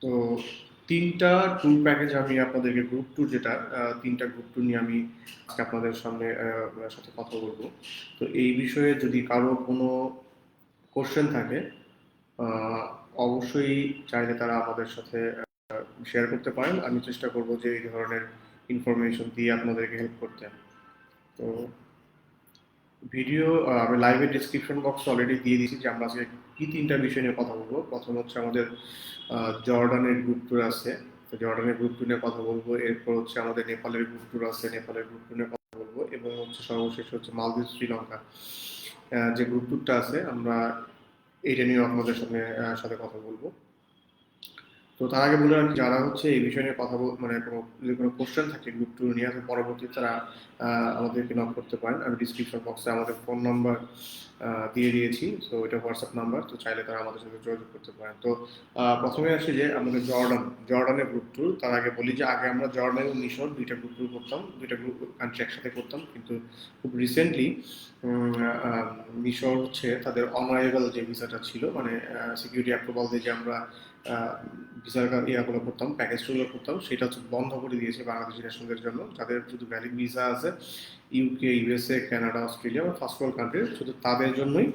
তো ৩টা tour package আমি আপনাদেরকে গ্রুপ ট্যুর যেটা ৩টা গ্রুপ ট্যুর নিয়ে আমি আজকে আপনাদের সামনে সাথে কথা বলবো। তো এই বিষয়ে যদি কারো কোনো কোশ্চেন থাকে আহ, অবশ্যই চাইলে তারা আমাদের সাথে শেয়ার করতে পারেন। আমি চেষ্টা করব যে এই ধরনের ইনফরমেশন দিয়ে আপনাদেরকে হেল্প করতে। তো ভিডিও আমি লাইভের ডিসক্রিপশন বক্স অলরেডি দিয়ে দিয়েছি যে আমরা আজকে কি ৩টা বিষয় নিয়ে কথা বলবো। প্রথম হচ্ছে আমাদের জর্ডানের গ্রুপ ট্যুর আছে, তো জর্ডানের গ্রুপ ট্যুর নিয়ে কথা বলবো। এরপর হচ্ছে আমাদের নেপালের গ্রুপ ট্যুর আছে, নেপালের গ্রুপ ট্যুর নিয়ে কথা বলবো। এবং হচ্ছে সর্বশেষ হচ্ছে মালদ্বীপ শ্রীলঙ্কা যে গ্রুপ ট্যুরটা আছে, আমরা এইটা নিয়ে আপনাদের সাথে কথা বলবো। তো তার আগে বলে রাখি, যারা হচ্ছে এই বিষয় নিয়ে কথা মানে কোনো যদি কোনো কোশ্চেন থাকে গ্রুপ টু নিয়ে, তো পরবর্তীতে তারা আমাদেরকে নক করতে পারেন। আমি ডিসক্রিপশন বক্সে আমাদের ফোন নাম্বার দিয়ে দিয়েছি, তো এটা হোয়াটসঅ্যাপ নাম্বার, তো চাইলে তারা আমাদের সাথে যোগাযোগ করতে পারেন। তো প্রথমে আসি যে আমাদের জর্ডানের গ্রুপ ট্যুর। তার আগে বলি যে আগে আমরা জর্ডান এবং মিশর দুইটা গ্রুপ ট্যুর করতাম, দুইটা গ্রুপ কান্ট্রি একসাথে করতাম। কিন্তু খুব রিসেন্টলি মিশর হচ্ছে তাদের অনারেবল যে ভিসাটা ছিল, মানে সিকিউরিটি অ্যাপ্রুভাল দিয়ে যে আমরা ভিসার ইয়াগুলো করতাম, প্যাকেজগুলো করতাম, সেটা হচ্ছে বন্ধ করে দিয়েছে বাংলাদেশি ন্যাশনালদের জন্য, যাদের শুধু ভ্যালিড ভিসা আছে ইউকে, ইউএসএ, কানাডা, অস্ট্রেলিয়া বা ফার্স্ট ওয়ার্ল্ড কান্ট্রি, শুধু তাদের জন্যই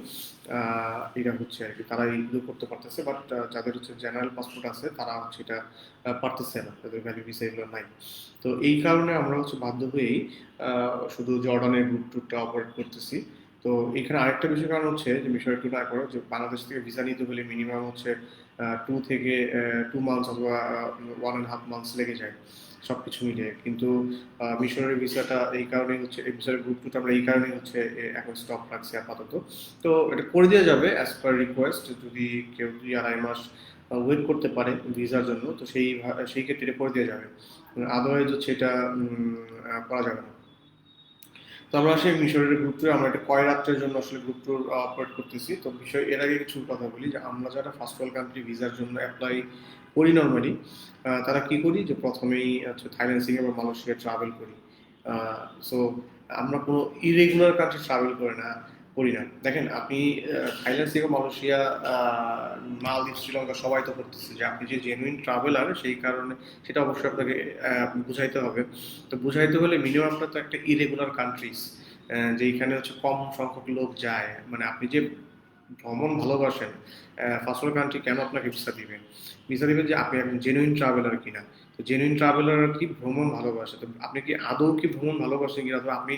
এটা হচ্ছে আর কি। তারা এইগুলো করতে পারতেছে, বাট যাদের হচ্ছে জেনারেল পাসপোর্ট আছে তারা হচ্ছে এটা পারতেছে না, তাদের ভ্যালিড ভিসা এগুলো নাই। তো এই কারণে আমরা হচ্ছে বাধ্য হয়েই শুধু জর্ডানের গ্রুপ ট্যুরটা অপারেট করতেছি। তো এখানে আরেকটা বিষয় কারণ হচ্ছে যে বিষয় একটু না করো, যে বাংলাদেশ থেকে ভিসা নিতে হলে মিনিমাম হচ্ছে 2 মান্থস অথবা 1.5 মান্থস লেগে যায় সব কিছু মিলিয়ে। কিন্তু মিশনের ভিসাটা এই কারণেই হচ্ছে, এই ভিসার গ্রুপ টুটা আমরা এই কারণেই হচ্ছে এখন স্টপ রাখছি আপাতত। তো এটা করে দেওয়া যাবে অ্যাজ পার রিকোয়েস্ট, যদি কেউ 2-2.5 মাস ওয়েট করতে পারে ভিসার জন্য, তো সেই ক্ষেত্রে এটা করে দেওয়া যাবে। আদারওয়াইজ হচ্ছে এটা করা যাবে না। তো আমরা সেই মিশরের গ্রুপ ট্যুর, আমরা একটা কয় রাত্রের জন্য আসলে গ্রুপ ট্যুর অপারেট করতেছি। তো বিষয় এর আগে কিছু কথা বলি, যে আমরা যারা ফার্স্ট ওয়ার্ল্ড কান্ট্রি ভিসার জন্য অ্যাপ্লাই করি নর্মালি, তারা কি করি যে প্রথমেই হচ্ছে থাইল্যান্ড, সিঙ্গাপুর, মালয়েশিয়া ট্রাভেল করি। সো আমরা কোনো ইরেগুলার কান্ট্রি ট্রাভেল করি না। দেখেন আপনি থাইল্যান্ড থেকে মালয়েশিয়া, মালদ্বীপ, শ্রীলঙ্কা সবাই তো করতেছে, যে আপনি যে জেনুইন ট্রাভেলার সেই কারণে সেটা অবশ্যই আপনাকে বুঝাইতে হবে। তো বুঝাইতে হলে মিনিমাম আপনার তো একটা ইরেগুলার কান্ট্রিজ, যেখানে হচ্ছে কম সংখ্যক লোক যায়, মানে আপনি যে ভ্রমণ ভালোবাসেন, ফার্স্ট ওয়ার্ল্ড কান্ট্রি কেন আপনাকে ভিসা দিবেন? ভিসা দিবেন যে আপনি একজন জেনুইন ট্রাভেলার কিনা। তো জেনুইন ট্রাভেলার কি ভ্রমণ ভালোবাসে, তো আপনি কি আদৌ কি ভ্রমণ ভালোবাসেন কিনা, অথবা আপনি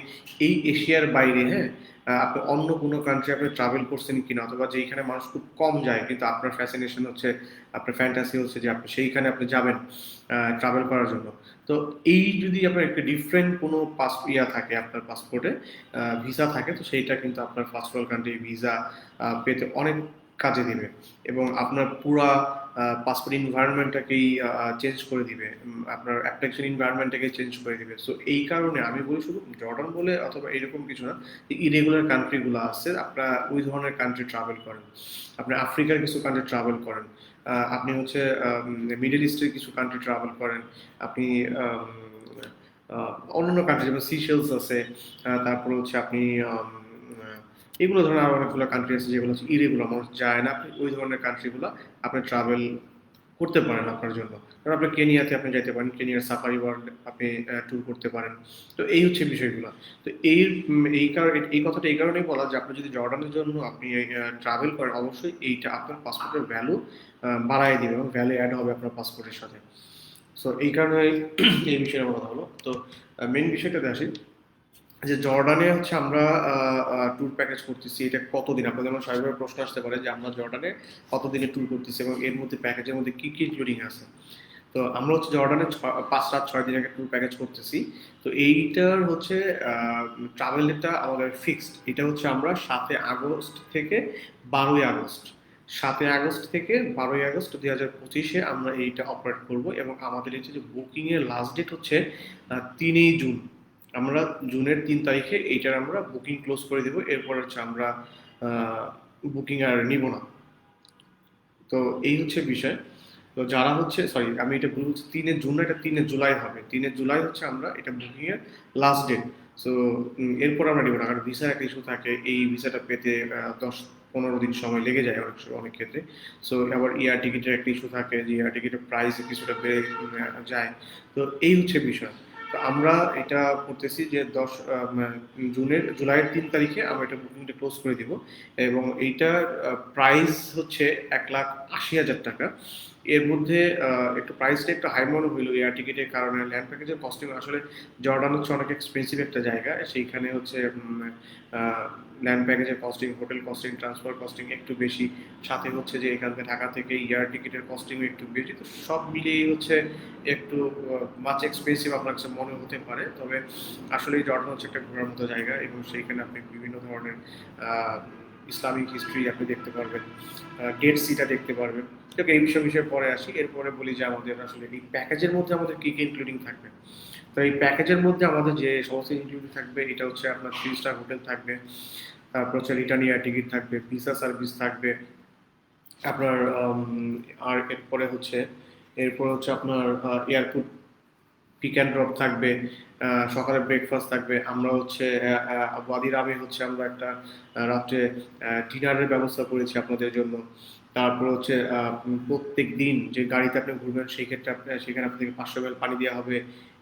এই এশিয়ার বাইরে, হ্যাঁ, আপনি অন্য কোনো কান্ট্রি আপনি ট্রাভেল করছেন কিনা, অথবা যেখানে মানুষ খুব কম যায় কিন্তু আপনার ফ্যাসিনেশন হচ্ছে, আপনার ফ্যান্টাসি হচ্ছে যে আপনি সেইখানে আপনি যাবেন ট্রাভেল করার জন্য। তো এই যদি আপনার একটা ডিফারেন্ট কোনো থাকে আপনার পাসপোর্টে, ভিসা থাকে, তো সেইটা কিন্তু আপনার ফার্স্ট ওয়ার্ল্ড কান্ট্রি ভিসা পেতে অনেক কাজে দিবে, এবং আপনার পুরা পাসপোর্ট ইনভায়রনমেন্টটাকেই চেঞ্জ করে দিবে, আপনার অ্যাপ্লিকেশন ইনভায়রনমেন্টটাকে চেঞ্জ করে দিবে। সো এই কারণে আমি বলি, শুধু জর্ডান বলে অথবা এরকম কিছু না, ইরেগুলার কান্ট্রিগুলো আছে, আপনারা ওই ধরনের কান্ট্রি ট্রাভেল করেন। আপনি আফ্রিকার কিছু কান্ট্রি ট্রাভেল করেন, আপনি হচ্ছে মিডল ইস্টের কিছু কান্ট্রি ট্রাভেল করেন, আপনি অন্যান্য কান্ট্রি যেমন সিশেলস আছে, তারপরে হচ্ছে আপনি এগুলো ধরনের আরো অনেকগুলো কান্ট্রি আছে যেগুলো হচ্ছে ইরেগুলার, মানুষ যায় না, আপনি ওই ধরনের কান্ট্রিগুলো আপনি ট্রাভেল করতে পারেন আপনার জন্য। কারণ আপনি কেনিয়াতে আপনি যাইতে পারেন, কেনিয়ার সাফারি ওয়ার্ল্ড আপনি ট্যুর করতে পারেন। তো এই হচ্ছে বিষয়গুলো। তো এই কথাটা এই কারণেই বলা, যে আপনি যদি জর্ডানের জন্য আপনি ট্রাভেল করেন, অবশ্যই এইটা আপনার পাসপোর্টের ভ্যালু বাড়ায় দিবে, এবং ভ্যালু অ্যাড হবে আপনার পাসপোর্টের সাথে। সো এই কারণে এই বিষয়ে কথা হলো। তো মেন বিষয়টাতে আসি, যে জর্ডানে হচ্ছে আমরা ট্যুর প্যাকেজ করতেছি, এটা কতদিন, আপনাদের যেমন স্বাভাবিকভাবে প্রশ্ন আসতে পারে যে আমরা জর্ডানে কতদিনের ট্যুর করতেছি এবং এর মধ্যে প্যাকেজের মধ্যে কি কি ইনক্লুডিং আছে। তো আমরা হচ্ছে জর্ডানে 5 রাত 6 দিনের একটা ট্যুর প্যাকেজ করতেছি। তো এইটার হচ্ছে ট্রাভেলটা আমাদের ফিক্সড, এটা হচ্ছে আমরা 7 আগস্ট থেকে 12 আগস্ট, 7 আগস্ট থেকে 12 আগস্ট 2025 আমরা এইটা অপারেট করব। এবং আমাদের হচ্ছে যে বুকিং এর লাস্ট ডেট হচ্ছে 3 জুন। আমরা জুনের 3 তারিখে এইটার আমরা বুকিং ক্লোজ করে দেবো, এরপর হচ্ছে আমরা বুকিং আর নিব না। তো এই হচ্ছে বিষয়। তো যারা হচ্ছে, সরি আমি এটা বলছি 3 জুন না, এটা 3 জুলাই হবে। 3 জুলাই হচ্ছে আমরা এটা বুকিং এর লাস্ট ডেট। সো এরপর আমরা নিব না, কারণ ভিসার একটা ইস্যু থাকে, এই ভিসাটা পেতে 15 দিন সময় লেগে যায় অনেক সময় অনেক ক্ষেত্রে। সো আবার এয়ার টিকিটের একটা ইস্যু থাকে যে এয়ার টিকিটের প্রাইস কিছুটা বেড়ে যায়। তো এই হচ্ছে বিষয়। তো আমরা এটা করতেছি যে জুলাইয়ের 3 তারিখে আমরা এটা বুকিংটা ক্লোজ করে দিব, এবং এইটার প্রাইস হচ্ছে 1,80,000 টাকা। এর মধ্যে একটু প্রাইসটা একটু হাই মনে হইলো এয়ার টিকিটের কারণে। ল্যান্ড প্যাকেজের কস্টিং আসলে জর্ডান হচ্ছে অনেক এক্সপেন্সিভ একটা জায়গা, সেইখানে হচ্ছে ল্যান্ড প্যাকেজের costing, hotel costing, transport costing একটু বেশি, সাথে হচ্ছে যে এখান থেকে ঢাকা থেকে এয়ার টিকিটের কস্টিং একটু বেশি। তো সব মিলিয়ে হচ্ছে একটু মাছ এক্সপেন্সিভ আপনার কাছে মনে হতে পারে, তবে আসলেই জর্ডান হচ্ছে একটা ঘোরার মতো জায়গা, এবং সেইখানে আপনি বিভিন্ন ধরনের ইসলামিক হিস্ট্রি আপনি দেখতে পারবেন, ডেড সিটা দেখতে পারবেন। ঠিক এই বিষয়ে পরে আসি। এরপরে বলি যে আমাদের আসলে এই প্যাকেজের মধ্যে আমাদের কী কী ইনক্লুডিং থাকবে। তো এই প্যাকেজের মধ্যে আমাদের যে সমস্ত ইনক্লুডিং থাকবে, এটা হচ্ছে আপনার 3 স্টার হোটেল থাকবে, তারপর হচ্ছে রিটার্ন এয়ার টিকিট থাকবে, ভিসা সার্ভিস থাকবে আপনার, আর এরপরে হচ্ছে আপনার এয়ারপোর্ট পিক অ্যান্ড ড্রপ থাকবে, সকালে ব্রেকফাস্ট থাকবে। আমরা হচ্ছে ওয়াদি রামে হচ্ছে আমরা একটা রাত্রে ডিনারের ব্যবস্থা করেছি আপনাদের জন্য। তারপর হচ্ছে প্রত্যেক দিন যে গাড়িতে আপনি ঘুরবেন সেই ক্ষেত্রে সেখানে আপনাকে 500 ml পানি দেওয়া হবে,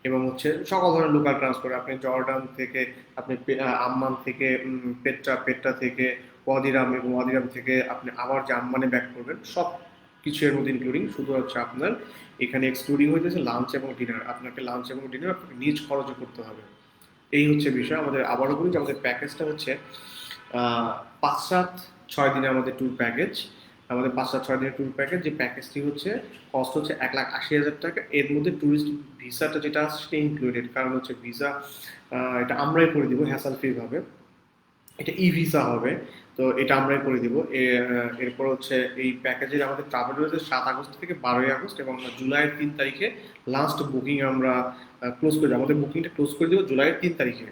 এবং হচ্ছে সকল ধরনের লোকাল ট্রান্সপোর্ট আপনি জর্ডান থেকে, আপনি আম্মান থেকে, পেট্রা থেকে ওয়াদিরাম, এবং ওয়াদিরাম থেকে আপনি আবার যে আম্মানে ব্যাক করবেন, সব কিছু এর মধ্যে ইনক্লুডিং। শুধু হচ্ছে আপনার এখানে এক্সক্লুডিং হইতেছে লাঞ্চ এবং ডিনার, আপনাকে লাঞ্চ এবং ডিনার আপনাকে নিজ খরচে করতে হবে। এই হচ্ছে বিষয়। আমাদের আবারও বলি যে আমাদের প্যাকেজটা হচ্ছে 5 রাত 6 দিনে আমাদের ট্যুর প্যাকেজ। আমাদের 5 রাত 6 দিনের ট্যুর প্যাকেজ, যে প্যাকেজটি হচ্ছে কস্ট হচ্ছে 1,80,000 টাকা। এর মধ্যে ট্যুরিস্ট ভিসাটা যেটা আছে সেটা ইনক্লুডেড, কারণ হচ্ছে ভিসা এটা আমরাই করে দিব হ্যাসাল ফ্রি ভাবে। এটা ই ভিসা হবে, তো এটা আমরাই করে দিব। এরপর হচ্ছে এই প্যাকেজের আমাদের ট্রাভেল রয়েছে 7 আগস্ট থেকে 12 আগস্ট, এবং জুলাইয়ের 3 তারিখে লাস্ট বুকিং আমরা ক্লোজ করে দেবো। আমাদের বুকিংটা ক্লোজ করে দেবো জুলাইয়ের 3 তারিখে।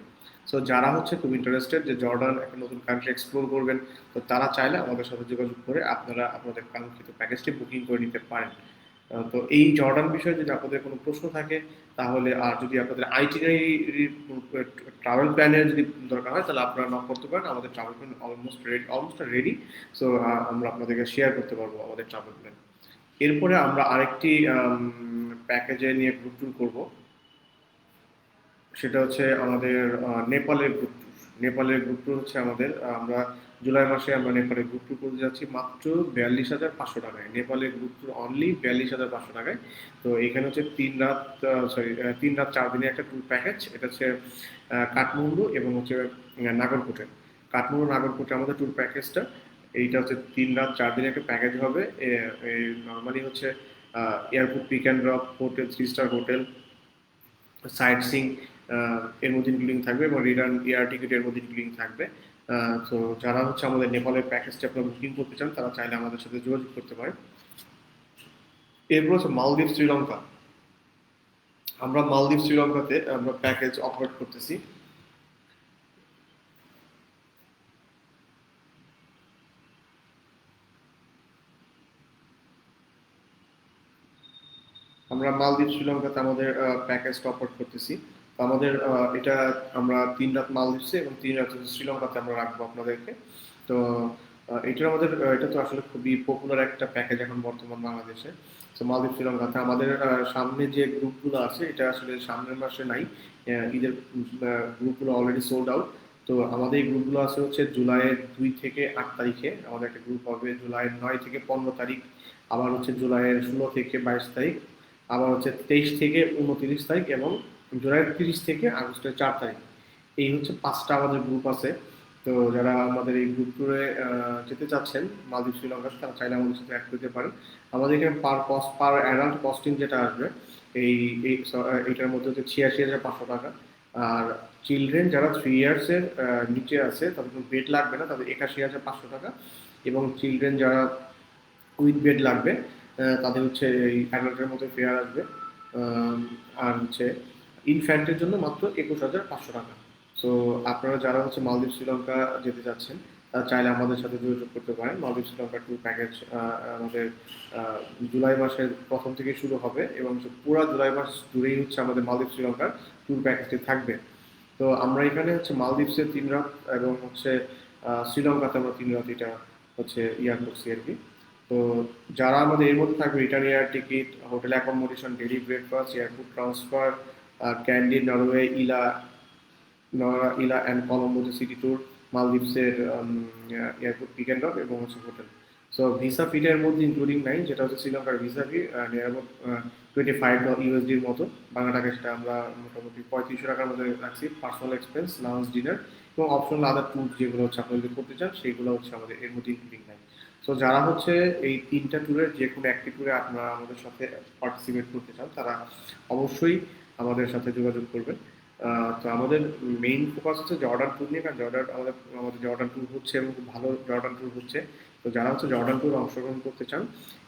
সো যারা হচ্ছে খুব ইন্টারেস্টেড যে জর্ডান একটা নতুন কান্ট্রি এক্সপ্লোর করবেন, তো তারা চাইলে আমাদের সাথে যোগাযোগ করে আপনারা আপনাদের কাঙ্ক্ষিত প্যাকেজটি বুকিং করে নিতে পারেন। তো এই জর্ডান বিষয়ে যদি আপনাদের কোনো প্রশ্ন থাকে তাহলে, আর যদি আপনাদের আইটিনারি ট্রাভেল প্ল্যানের যদি দরকার হয়, তাহলে আপনারা নক করতে পারেন। আমাদের travel plan almost ready. So আমরা আপনাদেরকে শেয়ার করতে পারবো আমাদের ট্রাভেল প্ল্যান। এরপরে আমরা আরেকটি প্যাকেজে নিয়ে গ্রুপ ট্যুর করবো, সেটা হচ্ছে আমাদের নেপালের গ্রুপ ট্যুর। নেপালের গ্রুপ ট্যুর হচ্ছে আমাদের, আমরা জুলাই মাসে আমরা নেপালের গ্রুপ ট্যুর করতে যাচ্ছি মাত্র 42,500 টাকায়। নেপালের গ্রুপ ট্যুর অনলি 42,500 টাকায়। তো এখানে হচ্ছে 3 রাত 4 দিনের একটা ট্যুর প্যাকেজ। এটা হচ্ছে কাঠমান্ডু এবং হচ্ছে নাগরকোটে। কাঠমান্ডু নাগরকোটে আমাদের ট্যুর প্যাকেজটা, এইটা হচ্ছে 3 রাত 4 দিনের একটা প্যাকেজ হবে। নর্মালি হচ্ছে airport pick and drop, hotel 3 star hotel, sightseeing এর মধ্যে ইনক্লুডিং থাকবে, এবং রিটার্ন এয়ার টিকিট এর মধ্যে ইনক্লুডিং থাকবে। তো যারা হচ্ছে আমাদের নেপালের প্যাকেজটি আপনারা বুকিং করতে চান, তারা চাইলে আমাদের সাথে যোগাযোগ করতে পারে। এরপর হচ্ছে মালদ্বীপ শ্রীলঙ্কা। আমরা মালদ্বীপ শ্রীলঙ্কাতে আমরা প্যাকেজ অপারেট করতেছি। আমরা মালদ্বীপ শ্রীলঙ্কাতে আমাদের প্যাকেজটা অপারেট করতেছি। তো আমাদের এটা আমরা 3 রাত মালদ্বীপসে এবং 3 রাত শ্রীলঙ্কাতে আমরা রাখবো আপনাদেরকে। তো এটা তো আসলে খুবই পপুলার একটা প্যাকেজ এখন বর্তমান বাংলাদেশে। তো মালদ্বীপ শ্রীলঙ্কাতে আমাদের সামনে যে গ্রুপগুলো আছে, এটা আসলে সামনের মাসে নাই, ঈদের গ্রুপগুলো অলরেডি সোল্ড আউট। তো আমাদের এই গ্রুপগুলো আছে হচ্ছে জুলাইয়ের 2 থেকে 8 তারিখে আমাদের একটা গ্রুপ হবে, জুলাইয়ের 9 থেকে 15 তারিখ, আবার হচ্ছে জুলাইয়ের 16 থেকে 22 তারিখ, আবার হচ্ছে 23 থেকে 29 তারিখ, এবং জুলাইয়ের 30 থেকে আগস্টের 4 তারিখ। এই হচ্ছে 5টা আমাদের গ্রুপ আছে। তো যারা আমাদের এই গ্রুপ ট্যুরে যেতে চাচ্ছেন মালদ্বীপ শ্রীলঙ্কা, তারা চাইলে আমাদের সাথে অ্যাড করতে পারেন। আমাদের এখানে পার অ্যাডাল্ট কস্টিং যেটা আসবে, এই এটার মধ্যে হচ্ছে 86,500 টাকা। আর চিলড্রেন যারা 3 ইয়ার্সের নিচে আছে, তাদের কোনো বেড লাগবে না, তাদের 81,500 টাকা। এবং চিলড্রেন যারা উইথ বেড লাগবে, তাদের হচ্ছে এই অ্যাডাল্টের মতো ফেয়ার আসবে। আর হচ্ছে ইনফ্যান্টের জন্য মাত্র 21,500 টাকা। সো আপনারা যারা হচ্ছে মালদ্বীপ শ্রীলঙ্কা যেতে চাচ্ছেন, তারা চাইলে আমাদের সাথে যোগাযোগ করতে পারেন। মালদ্বীপ শ্রীলঙ্কা ট্যুর প্যাকেজ আমাদের জুলাই মাসের প্রথম থেকে শুরু হবে, এবং পুরো জুলাই মাস জুড়েই হচ্ছে আমাদের মালদ্বীপ শ্রীলঙ্কার ট্যুর প্যাকেজটি থাকবে। তো আমরা এখানে হচ্ছে মালদ্বীপসে 3 রাত, এবং হচ্ছে শ্রীলঙ্কাতে আমরা 3 রাত এটা হচ্ছে ইয়ার করছি আর কি। তো যারা আমাদের এর মধ্যে থাকবে return air ticket, hotel accommodation, daily breakfast, airport transfer, Kandy, Nuwara, Eliya and Colombo city tour, মালদ্বীপসের এয়ারপোর্ট পিক অ্যান্ড ড্রপ এবং হচ্ছে হোটেল। সো ভিসা ফিটের মধ্যে ইনক্লুডিং নাই, যেটা হচ্ছে শ্রীলঙ্কার ভিসা ফি নিয়ার অ্যাবাউট $25 মতো। বাংলা টাকা সেটা আমরা মোটামুটি 3500 টাকার মধ্যে রাখছি। পার্সোনাল এক্সপেন্স, লাঞ্চ, ডিনার এবং অপশনাল আদার ট্যুর যেগুলো হচ্ছে আপনি যদি করতে চান সেইগুলো হচ্ছে আমাদের এর মধ্যে ইনক্লুডিং নাই। সো যারা হচ্ছে এই 3টা ট্যুরের যে কোনো একটি ট্যুরে আপনারা আমাদের সাথে পার্টিসিপেট করতে চান তারা অবশ্যই আমাদের সাথে যোগাযোগ করবেন। তো আমাদের মেইন ফোকাস হচ্ছে জর্ডান ট্যুর নিয়ে, কারণ জর্ডান আমাদের আমাদের জর্ডান ট্যুর হচ্ছে এবং খুব ভালো জর্ডান ট্যুর হচ্ছে। তো যারা হচ্ছে জর্ডান ট্যুর অংশগ্রহণ করতে চান,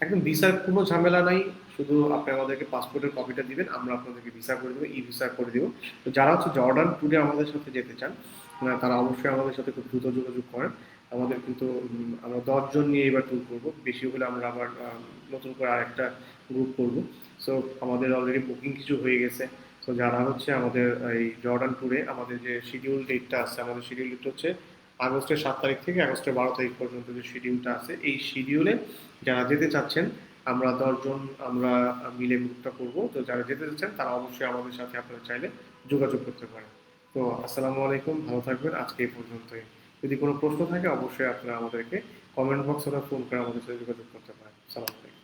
একদম ভিসার কোনো ঝামেলা নাই, শুধু আপনি আমাদেরকে পাসপোর্টের কপিটা দিবেন, আমরা আপনাদেরকে ভিসা করে দেবো, ই ভিসা করে দেবো। তো যারা হচ্ছে জর্ডান ট্যুরে আমাদের সাথে যেতে চান তারা অবশ্যই আমাদের সাথে খুব দ্রুত যোগাযোগ করেন। আমাদের কিন্তু আমরা 10 জন নিয়ে এবার ট্যুর করবো, বেশি হলে আমরা আবার নতুন করে আরেকটা গ্রুপ করবো। সো আমাদের অলরেডি বুকিং কিছু হয়ে গেছে। তো যারা হচ্ছে আমাদের এই জর্ডান ট্যুরে আমাদের যে শিডিউল ডেটটা আছে, আমাদের শিডিউল ডেট হচ্ছে আগস্টের 7 তারিখ থেকে আগস্টের 12 তারিখ পর্যন্ত যে শিডিউলটা আছে, এই শিডিউলে যারা যেতে চাচ্ছেন আমরা 10 জন আমরা মিলে গ্রুপটা করব। তো যারা যেতে চাচ্ছেন তারা অবশ্যই আমাদের সাথে আপনারা চাইলে যোগাযোগ করতে পারেন। তো আসসালামু আলাইকুম, ভালো থাকবেন, আজকে এই পর্যন্তই। যদি কোনো প্রশ্ন থাকে অবশ্যই আপনারা আমাদেরকে কমেন্ট বক্স অথবা ফোন করে আমাদের সাথে যোগাযোগ করতে পারেন। সালাম আলাইকুম।